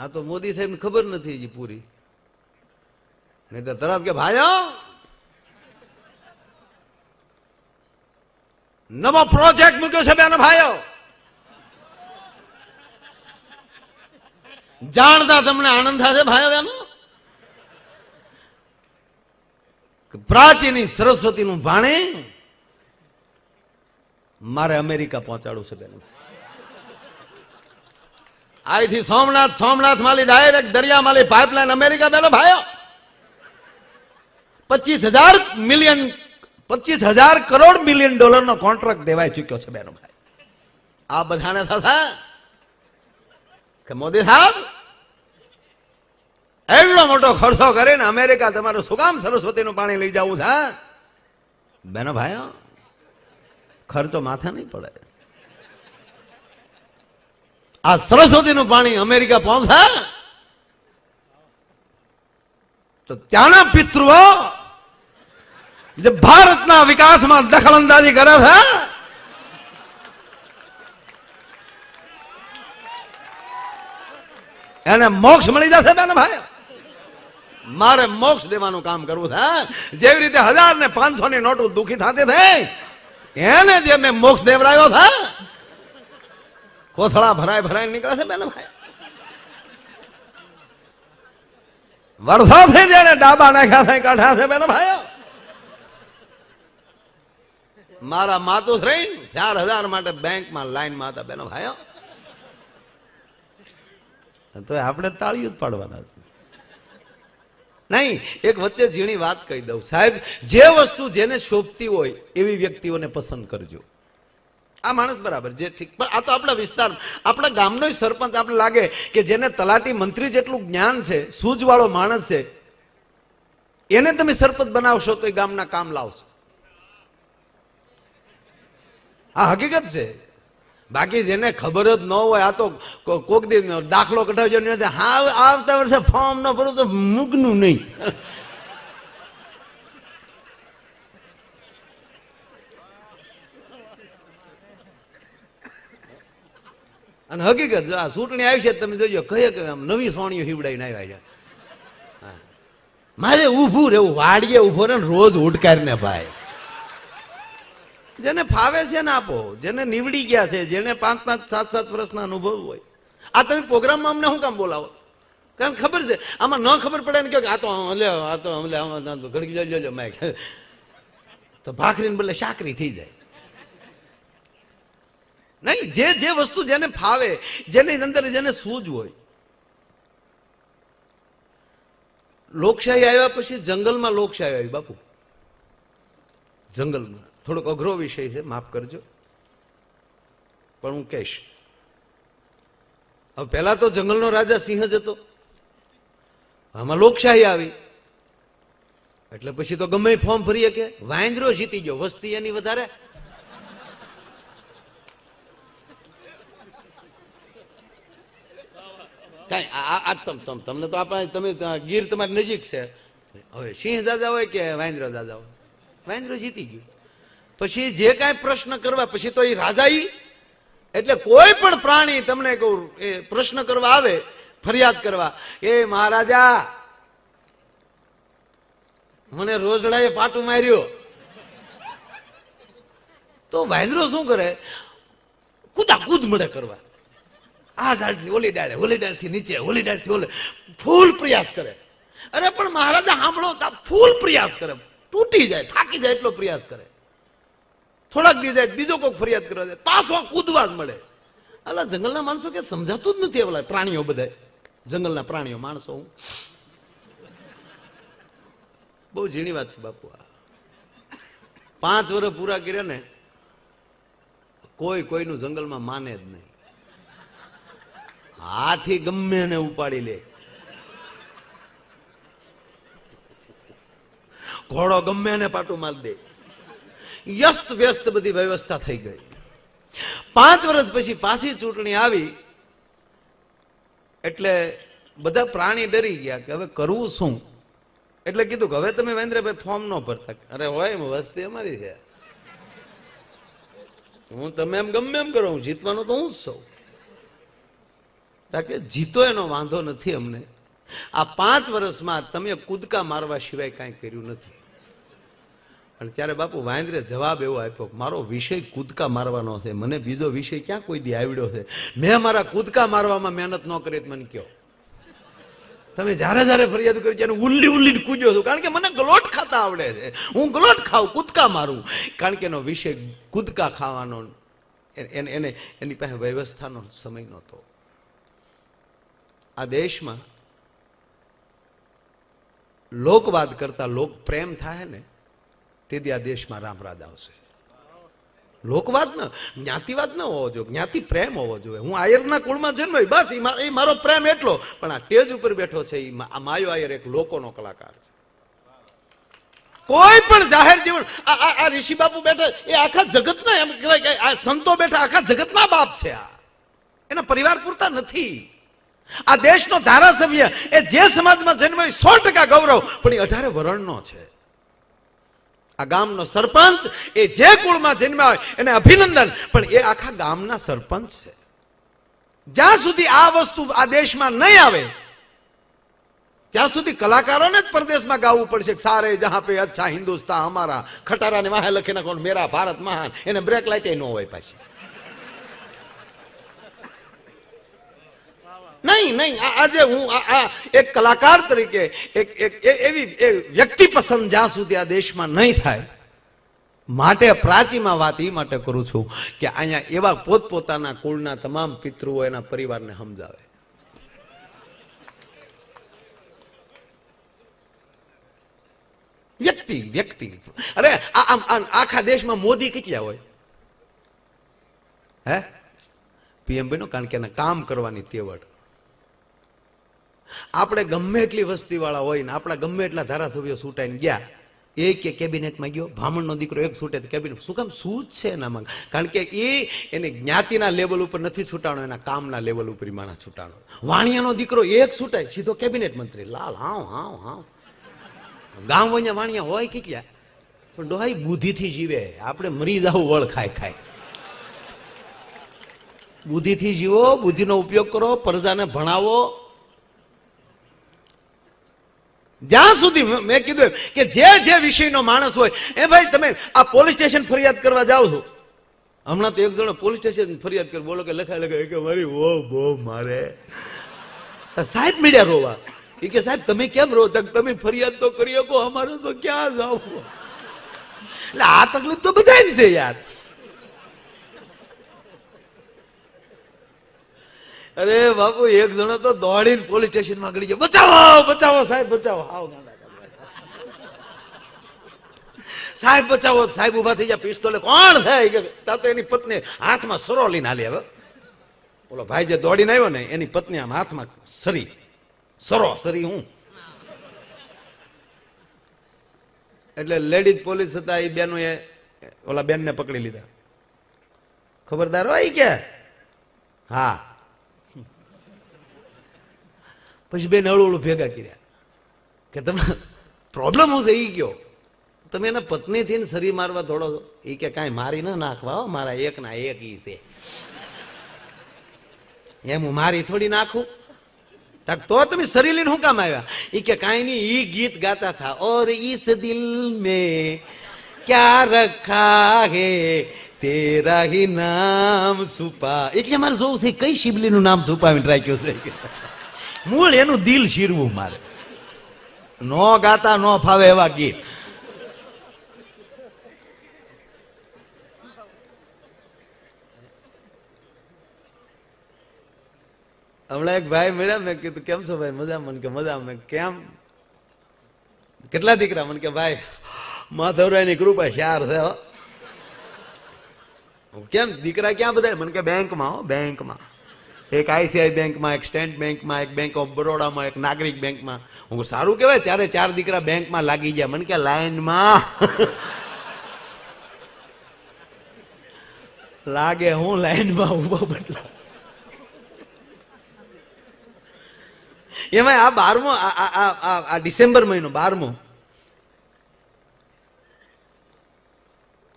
આ તો મોદી સાહેબ ખબર નથી હજી પૂરી, નહીં તો તરત કે ભાઈઓ નવો પ્રોજેક્ટ મૂક્યો છે બેનો ભાઈઓ, જાણતા તમને આનંદ થશે ભાઈઓ બહેનો, પ્રાચીની સરસ્વતીનું પાણી મારે અમેરિકા પહોંચાડવું છે બેનો. અહીંથી સોમનાથ માલી ડાયરેક્ટ દરિયા માલી પાઇપલાઇન અમેરિકા બેનો ભાઈઓ. 25,000 કરોડ મિલિયન ડોલરનો કોન્ટ્રાક્ટ દેવાઈ ચુક્યો છે બેનો ભાઈ. આ બધાને થશે કે મોદી સાહેબ એટલો મોટો ખર્ચો કરીને અમેરિકા તમારું શું કામ સરસ્વતીનું પાણી લઈ જવું છે બેનો ભાઈઓ? ખર્ચો માથે નહીં પડે. આ સરસ્વતીનું પાણી અમેરિકા પહોંચે તો ત્યાંના પિતૃઓ જે ભારતના વિકાસમાં દખલ અંદાજી કરે છે એને મોક્ષ મળી જશે બેન ભાઈ. મારે મોક્ષ દેવાનું કામ કરવું છે. જેવી રીતે 1000 ને 500 ની નોટો દુખી થતી થઈ એને જે મેં મોક્ષ દેવડાવ્યો છે, કોથળા ભરાય નીકળે છે બેન ભાઈ. વર્ષોથી જેને ડાબા નાખ્યા છે કાઢ્યા છે બેન ભાઈઓ. મારા માતુશ્રી 4000 માટે બેંકમાં લાઈનમાં હતા બેનો ભાઈઓ. તો આપણે તાળીઓ જ પાડવાના છે નહીં. એક વચ્ચે ઝીણી વાત કહી દઉં સાહેબ, જે વસ્તુ જેને શોભતી હોય એવી વ્યક્તિઓને પસંદ કરજો. આ માણસ બરાબર જે ઠીક, પણ આ તો આપણા વિસ્તાર આપણા ગામનો સરપંચ આપણે લાગે કે જેને તલાટી મંત્રી જેટલું જ્ઞાન છે, સૂઝવાળો માણસ છે, એને તમે સરપંચ બનાવશો તો એ ગામના કામ લાવશો. આ હકીકત છે. બાકી જેને ખબર જ ન હોય, આ તો કોક દી દાખલો કઢાવજો હા આવતા વર્ષે ફોર્મ ન ભરું તો મૂકનું નહીં. અને હકીકત જો આ ચૂંટણી આવી છે તમે જોજો કઈ આમ નવી સોણીઓ હિવડાઈને આવ્યા છે. મારે ઉભું રહેવું, વાડીએ ઉભો રહે રોજ ઉડકારીને ભાઈ. જેને ફાવે છે ને આપો, જેને નીવડી ગયા છે, જેને 5-5, 7-7 વર્ષના અનુભવ હોય. આ તમે પ્રોગ્રામમાં અમને શું કામ બોલાવો? કારણ ખબર છે આમાં ન ખબર પડે ને કે આ તો ઘડી જજો મેં તો ભાખરીને બદલે શાકરી થઈ જાય. નહીં, જે વસ્તુ જેને ફાવે, જેની અંદર જેને સૂઝ હોય. લોકશાહી આવ્યા પછી જંગલમાં લોકશાહી આવી બાપુ. જંગલમાં થોડોક અઘરો વિષય છે, માફ કરજો, પણ હું કહીશ. હવે પહેલા તો જંગલનો રાજા સિંહ જ હતો, આમાં લોકશાહી આવી એટલે પછી તો ગમે ફોર્મ ભરીએ કે વાંદરો જીતી ગયો, વસ્તી એની વધારે. તમને તો તમે ગીર તમારી નજીક છે. હવે સિંહ દાદા હોય કે વાંદરો દાદા હોય, વાંદરો જીતી ગયું. પછી જે કાંઈ પ્રશ્ન કરવા, પછી તો એ રાજા એટલે કોઈ પણ પ્રાણી તમને કહું એ પ્રશ્ન કરવા આવે, ફરિયાદ કરવા, એ મહારાજા મને રોજડાએ પાટું માર્યો, તો વાંદરો શું કરે? કૂદ મળે કરવા. આ ઝાડથી ઓલી ડાળે, ઓલી ડાળથી નીચે, ઓલી ડાળથી ઓલે, ફૂલ પ્રયાસ કરે. અરે પણ મહારાજા સાંભળો, ફૂલ પ્રયાસ કરે, તૂટી જાય, થાકી જાય એટલો પ્રયાસ કરે. થોડાક દી જાય બીજો કોઈ ફરિયાદ કરવા જાય, પાછો કૂદવા જ મળે. અલા જંગલના માણસો કે સમજાતું જ નથી. એવલા પ્રાણીઓ બધા જંગલના પ્રાણીઓ, માણસો બહુ ઝીણી વાત છે બાપુ. 5 વર્ષ પૂરા કર્યા ને કોઈનું જંગલમાં માને જ નહીં. હાથી ગમે એને ઉપાડી લે, ઘોડો ગમે એને પાટું મારી દે. વ્યસ્ત વ્યસ્ત બધી વ્યવસ્થા થઈ ગઈ. 5 વર્ષ પછી પાછી ચૂંટણી આવી એટલે બધા પ્રાણી ડરી ગયા કે હવે કરવું શું. એટલે કીધું કે હવે તમે વેન્દ્રભાઈ ફોર્મ ન ભરતા. અરે હોય વસ્તી અમારી છે, હું તમે એમ ગમે એમ કરો, હું જીતવાનું તો હું જ સૌ. કે જીતો એનો વાંધો નથી અમને, આ 5 વર્ષમાં તમે કૂદકા મારવા સિવાય કાંઈ કર્યું નથી. અને ત્યારે બાપુ વાંદરે જવાબ એવો આપ્યો, મારો વિષય કૂદકા મારવાનો છે, મને બીજો વિષય ક્યાં કોઈ દી આવડ્યો છે? મેં મારા કૂદકા મારવામાં મહેનત ન કરી મને કયો. તમે જ્યારે જ્યારે ફરિયાદ કરી ત્યારે ઉલ્લી ઉલ્લીને કૂદ્યો છું, કારણ કે મને ગલોટ ખાતા આવડે છે. હું ગલોટ ખાઉં, કૂદકા મારું, કારણ કે એનો વિષય કૂદકા ખાવાનો. એને એની પાસે વ્યવસ્થાનો સમય નહોતો. આ દેશમાં લોકવાદ કરતા લોક પ્રેમ થાય ને તેથી આ દેશમાં રામરાજ આવશે. લોકવાદ ન, જ્ઞાતિવાદ ન હોવો જોઈએ, જ્ઞાતિ પ્રેમ હોવો જોઈએ. હું આયરના કુળમાં જન્મ્યો, બસ એ મારો પ્રેમ એટલો. પણ આ સ્ટેજ ઉપર બેઠો છે આ માયો આયર એક લોકોનો કલાકાર છે. કોઈ પણ જાહેર જીવન, આ ઋષિ બાપુ બેઠા એ આખા જગતના, એમ કહેવાય કે આ સંતો બેઠા આખા જગતના બાપ છે. આ એના પરિવાર પૂરતા નથી. આ દેશનો ધારાસભ્ય એ જે સમાજમાં જન્મ્યો 100% ગૌરવ, પણ એ 18 વર્ણનો છે. આ ગામનો સરપંચ એ જે કુળમાં જન્મ્યા હોય એને અભિનંદન, પણ એ આખા ગામના સરપંચ છે. જ્યાં સુધી આ વસ્તુ આ દેશમાં નહીં આવે ત્યાં સુધી કલાકારોને જ પરદેશમાં ગાવું પડશે. સારે જહાં પે અચ્છા હિન્દુસ્તાન હમારા, ખટારાને વાહે લખી નાખો મેરા ભારત મહાન, એને બ્રેક લાઇટ ન હોય પાછી. નહીં, આજે હું એક કલાકાર તરીકે એવી વ્યક્તિ પસંદ જ્યાં સુધી આ દેશમાં નહીં થાય, માટે પ્રાચીમાં વાત એ માટે કરું છું કે અહીંયા એવા પોતપોતાના કુળના તમામ પિતૃઓ એના પરિવારને સમજાવે. વ્યક્તિ અરે આખા દેશમાં મોદી કેટલા હોય? હે પીએમ બન્યો કારણ કે એને કામ કરવાની તેવડ. આપણે ગમે એટલી વસ્તી વાળા હોય ને આપણા ગમે એટલા ધારાસભ્યો છૂટાઈને ગયા, એક કેબિનેટમાં ગયો, બ્રાહ્મણનો દીકરો એક છૂટે કેબિનેટ. શું કામ? સૂઝ છે એનામાં, કારણ કે એને જ્ઞાતિના લેવલ ઉપર નથી છૂટાણો, એના કામના લેવલ ઉપર માણસ છૂટાણો. વાણિયાનો દીકરો એક છૂટાય સીધો કેબિનેટ મંત્રી. લાલ હાવ ગામ વઅહીંયા વાણિયા હોય કેટલા, પણ ડોહાઈ બુદ્ધિથી જીવે. આપણે મરી જાવ વળ ખાય. બુદ્ધિથી જીવો, બુદ્ધિનો ઉપયોગ કરો, પ્રજાને ભણાવો. જ્યાં સુધી મેં કીધું કે જે વિષયનો માણસ હોય એ ભાઈ તમે આ પોલીસ સ્ટેશન ફરિયાદ કરવા જાઓ છો. હમણાં તો એક જણો પોલીસ સ્ટેશન ફરિયાદ કરી, બોલો કે લખાય કે મારી બહુ મારે. સાહેબ મીડિયા રોવા એ કે સાહેબ તમે કેમ રો? તમે ફરિયાદ તો કરી શકો, અમારે તો ક્યાં જાવ? એટલે આ તકલીફ તો બધાય છે યાર. અરે બાપુ એક જણો તો દોડીને પોલીસ સ્ટેશનમાં ગળી ગયો, બચાવો સાહેબ બચાવો. સાહેબ બચાવો. સાહેબ ઉભા થઈ ગયા, પિસ્તોલે કોણ થાય? તો એની પત્ની હાથમાં સરો લઈને હાલી. હવે બોલો ભાઈ જે દોડીને આવ્યો ને એની પત્ની આમ હાથમાં સરી હું. એટલે લેડીઝ પોલીસ હતા એ બેનો એ ઓલા બેન ને પકડી લીધા. ખબરદાર હોય કે હા. પછી બેન હળું ભેગા કર્યા કે તમે પ્રોબ્લેમ હું છે એ કયો. તમે એના પત્નીથી શરીર મારવા થોડો એ કે કાંઈ મારી ના નાખવા, મારા એક ના એક ઈ છે એમ હું મારી થોડી નાખું. તો તમે શરીર લઈને શું કામ આવ્યા? એ કે કાંઈ નહીં, ઈ ગીત ગાતા થા ઓર ઇસ દિલ મેં ક્યા રખા હે તેરા હી નામ છુપા. એટલે મારે જોવું છે કઈ શિવલી નું નામ છુપાવીને રાખ્યું છે. મૂળ એનું દિલ શીરવું મારે. નો ગાતા નો ફાવે એવા ગીત. હમણાં એક ભાઈ મળ્યા, મેં કીધું કેમ છો ભાઈ? મજા. મને કે મજા. મેં કેમ કેટલા દીકરા? મને કે ભાઈ માધવરાયની કૃપા ચાર છે. કેમ દીકરા ક્યાં બધા? મને કે બેંકમાં. બેંકમાં એક આઈસીઆઈ બેંકમાં, એક સ્ટેટ બેંકમાં, એક બેંક ઓફ બરોડામાં, એક નાગરિક બેંકમાં. હું સારું કહેવાય, ચાર દીકરા બેંકમાં લાગી ગયા. મને કે લાઈનમાં લાગે હું લાઈનમાં ઉભો બદલા. એમાં આ 12મો આ ડિસેમ્બર મહિનો 12મો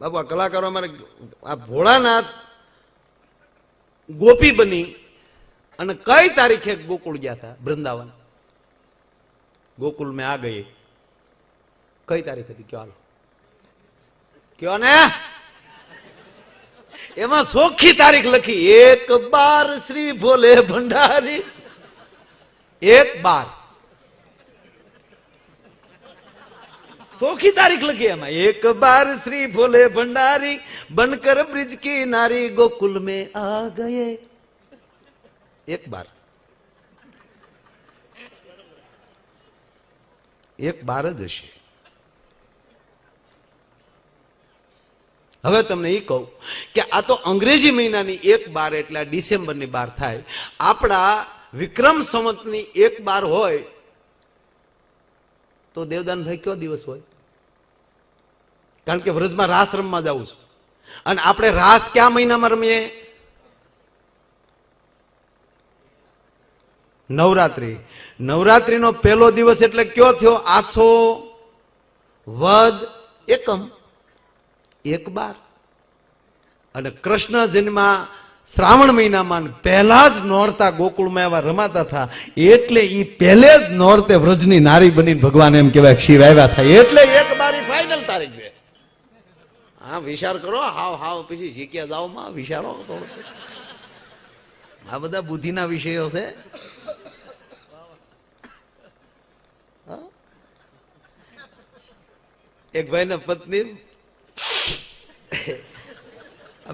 બાપુ આ કલાકારો અમારે આ ભોળાનાથ ગોપી બની અને કઈ તારીખે ગોકુળ ગયા હતા? વૃંદાવન. ગોકુલ મેં આ ગઈ કઈ તારીખ હતી? કયો હાલો, કયો ને. એમાં સોખી તારીખ લખી, 1/12 શ્રી ભોલે ભંડારી. 1/12 સોખી તારીખ લખી એમાં. 1/12 શ્રી ભોલે ભંડારી, બનકર બ્રિજ કી નારી, ગોકુલ में आ गए. 1/12 1/12 જ હશે. હવે તમને એ કહું કે આ તો અંગ્રેજી મહિનાની 1/12 એટલે આ ડિસેમ્બરની 12 થાય. આપણા વિક્રમ સંવતની 1/12 હોય તો દેવદાનભાઈ કયો દિવસ હોય? કારણ કે વ્રજમાં રાસ રમવા જવું છું, અને આપણે રાસ કયા મહિનામાં રમીએ? નવરાત્રી. નવરાત્રીનો પહેલો દિવસ એટલે કયો થયો? આસો વદ એકમ 1/12. અને કૃષ્ણ જન્મ શ્રાવણ મહિનામાં પહેલા જ નોરતા ગોકુળમાં એવા રમાતા હતા, એટલે ઈ પહેલે જ નોરતે વ્રજની નારી બની ભગવાન એમ કહેવાય શિવ આવ્યા થાય, એટલે 1/12 ફાઇનલ તારીખ છે. હા, વિચાર કરો. હાવ પછી જીક્યા જાઓ માં વિચારો. આ બધા બુદ્ધિના વિષયો છે. એક ભાઈ ના પત્ની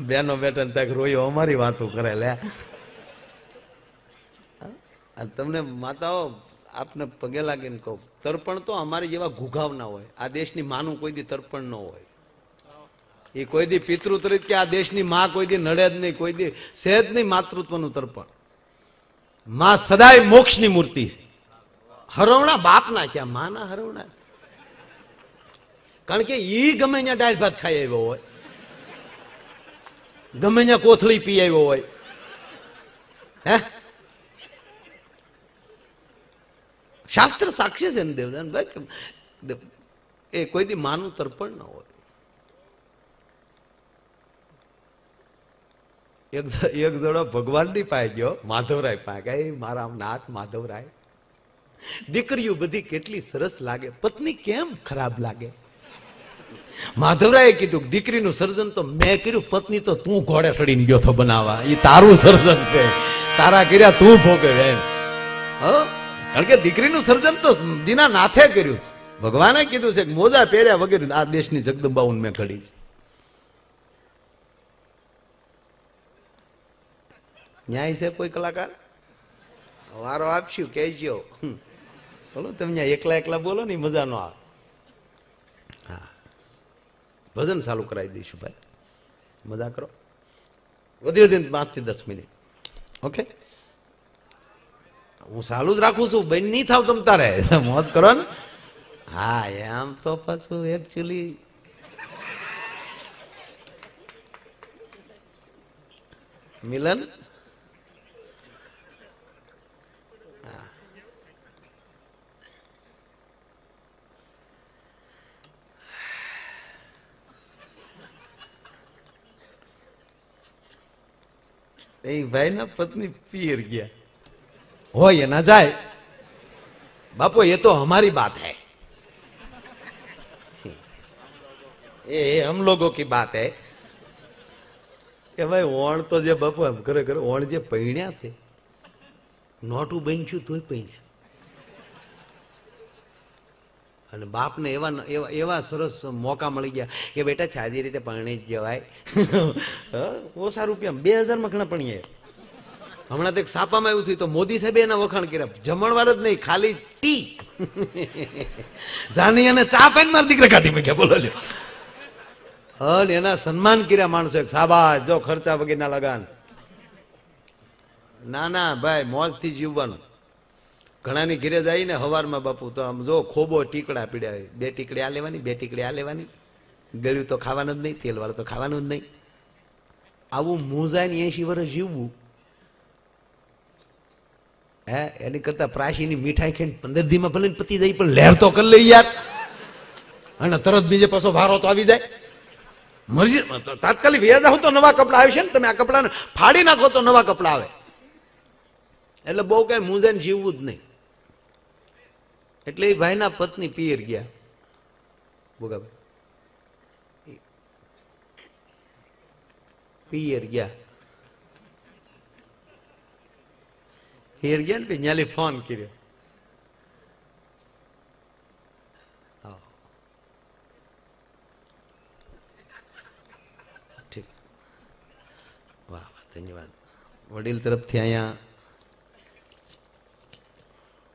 બેનો બેટા તક રોયો, અમારી વાતો કરે લે. તમને માતાઓ આપને પગે લાગીને કહું, તર્પણ તો અમારી જેવા ઘુઘાવ ના હોય. આ દેશની માનું કોઈ દી તર્પણ ન હોય. એ કોઈ દી પિતૃ તરીકે આ દેશની માં કોઈ દી નડે જ નહીં, કોઈ દી સહેજ નહીં માતૃત્વનું તર્પણ. માં સદાય મોક્ષની મૂર્તિ. હરવણા બાપના ક્યાં, માના હરવણા. કારણ કે ઈ ગમે ત્યાં દાળ ભાત ખાઈ આવ્યો હોય, ગમે ત્યાં કોથળી પી આવ્યો હોય, હે, શાસ્ત્ર સાક્ષી છે ને દેવદાન ભાઈ, એ કોઈ દી માનું તર્પણ ન હોય. એક જણો ભગવાનની પાસે ગયો, માધવરાય પાસે. મારા નાથ માધવરાય, દીકરીઓ બધી કેટલી સરસ લાગે, પત્ની કેમ ખરાબ લાગે? માધવરાયે કીધું, દીકરીનું સર્જન તો મેં કર્યું, પત્ની તો તું ઘોડે ચડીને ગયો તો બનાવવા. એ તારું સર્જન છે, તારા કર્યા તું ભોગવે. કારણ કે દીકરીનું સર્જન તો દીના નાથે કર્યું. ભગવાને કીધું છે કે મોજા પહેર્યા વગેરે આ દેશની જગદંબાઉન મેં ઘડી. ન્યાય છે કોઈ કલાકાર? વારો આપશું કહેજો. બોલો તમે એકલા એકલા બોલો ને મજા નો આવે. હા, ભજન ચાલુ કરાવી દઈશું ભાઈ, મજા કરો. વધી 5 થી 10 મિનિટ. ઓકે, હું ચાલુ જ રાખું છું, બેન નહીં થાવ તમ તારે, મોજ કરો ને. હા, એમ તો પાછું એકચ્યુઅલી મિલન એ ભાઈ ના પત્ની પિયર ગયા હોય એના જાય. બાપો ये तो हमारी बात है, ये हम लोगों की बात है કે ભાઈ ઓણ તો જે બાપુ એમ ખરેખર ઓણ જે પૈણ્યા છે, નોટું બન્યું તોય પૈણ્યા. અને બાપને એવા સરસ મોકા મળી ગયા કે બેટા સાદી રીતે પરણી જ જવાય. ઓછા રૂપિયા 2000 માં ઘણા પણીએ. હમણાં તો એક સાપામાં એવું થયું તો મોદી સાહેબે એના વખાણ કર્યા. જમણવાર જ નહીં, ખાલી ટી જાની અને ચા પાઈને મારા દીકરા કાઢી મૂક્યા. બોલો લ્યો. અને એના સન્માન કર્યા માણસો. શાબાશ, જો ખર્ચા વગેરેના લગાન. ના ના ભાઈ, મોજથી જીવવાનું. ઘણાની ઘેરે જાય ને હવારમાં બાપુ તો આમ જો ખોબો ટીકડા પીડ્યા, 2 ટીકડી આ લેવાની, 2 ટીકડી આ લેવાની, ગળ્યું તો ખાવાનું જ નહીં, તેલ વાળું તો ખાવાનું જ નહીં. આવું મૂંઝાઈને 80 વર્ષ જીવવું, હે, એની કરતા પ્રાચીની મીઠાઈ ખાઈને 15 દીમાં ભલે પતી જાય, પણ લહેર તો કરી લઈ યાર. અને તરત બીજે પાછો વારો તો આવી જાય. મરજી તાત્કાલિક વ્યાજ આવો તો નવા કપડા આવશે ને, તમે આ કપડાને ફાડી નાખો તો નવા કપડા આવે. એટલે બહુ કઈ મૂંઝાઈને જીવવું જ નહીં. એટલે એ ભાઈના પત્ની પિયર ગયા. ભોગાભાઈ પિયર ગયા. પિયર ગયા ને ન્યાલી ફોન કર્યો. ઠીક, વાહ વાહ, ધન્યવાદ. વડીલ તરફથી અહીંયા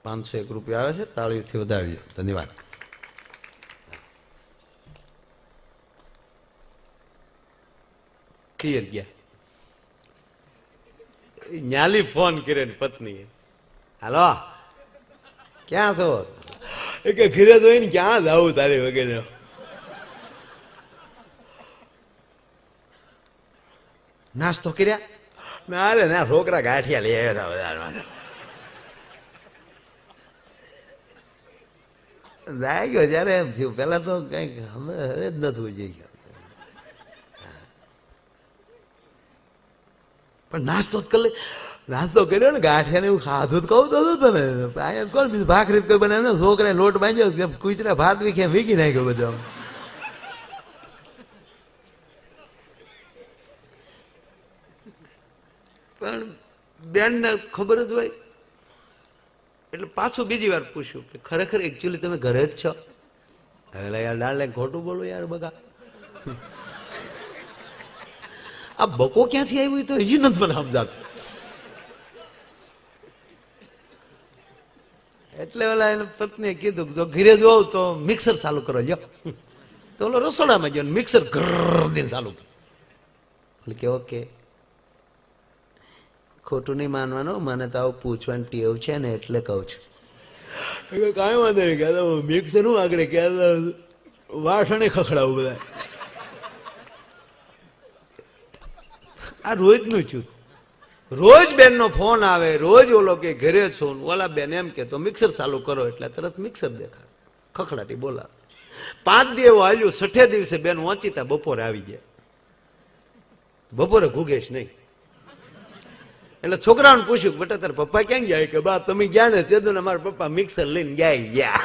501 રૂપિયા આવે છે, તાળીઓથી વધારજો. ધન્યવાદ. પિયર ગયા. ન્યાલી ફોન કર્યો ને પત્નીએ, હાલો ક્યાં છો? એ કે ઘરે જોઈને ક્યાં જાવું તારે વગેરે. નાસ્તો કર્યા? ના રે ના, છોકરા ગાંઠિયા લઈ આવ્યા હતા બધા. જાગ્યો જયારે એમ થયું, પેલા તો કઈક હવે જ નતું જઈ ગયો, પણ નાસ્તો જ કરી નાસ્તો કર્યો ને, ગાંઠિયા ને એવું ખાધું તો કહું તો તને. અહીંયા કોણ બીજું ભાખરી કોઈ બનાવે ને, છોકરા લોટ બાંધ્યો, કુતરા ભાત વીખે વીકી નાખ્યો બધો. પણ બેન ને ખબર જ હોય એટલે પાછું બીજી વાર પૂછ્યું કે ખરેખર એકચ્યુઅલી તમે ઘરે જ છો? એટલે યાર ડાલે ખોટું બોલું યાર બગા, આ બકો ક્યાંથી આવ્યું તો હજી નથી મને સમજાતું. એટલે ઓલા એને પત્નીએ કીધું જો ઘરે જોવ તો મિક્સર ચાલુ કરો લ્યો. તો ઓલો રસોડામાં ગયો મિક્સર ઘર દઈને ચાલુ કર્યું. કે ઓકે, ખોટું નહીં માનવાનું, મને તો આવું પૂછવાની ટેવ છે ને એટલે કહું છું. કાંઈ વાંધો નહીં, કે મિક્સર હું આગળ કે વાસણે ખખડાવું બધા. આ રોજનું છું, રોજ બેન નો ફોન આવે, રોજ ઓલો કે ઘરે છો, ઓલા બેન એમ કે તો મિક્સર ચાલુ કરો એટલે તરત મિક્સર દેખાય, ખખડાટી બોલા. 5 દી એવું હાલ્યું, 6 દિવસે બેન વાંચીતા બપોરે આવી ગયા. બપોરે ઘૂગેશ નહીં. એટલે છોકરાઓને પૂછ્યું બેટા તારા પપ્પા ક્યાં ગયા? કે બા તમે ગયા ને તે મારા પપ્પા મિક્સર લઈને ગયા.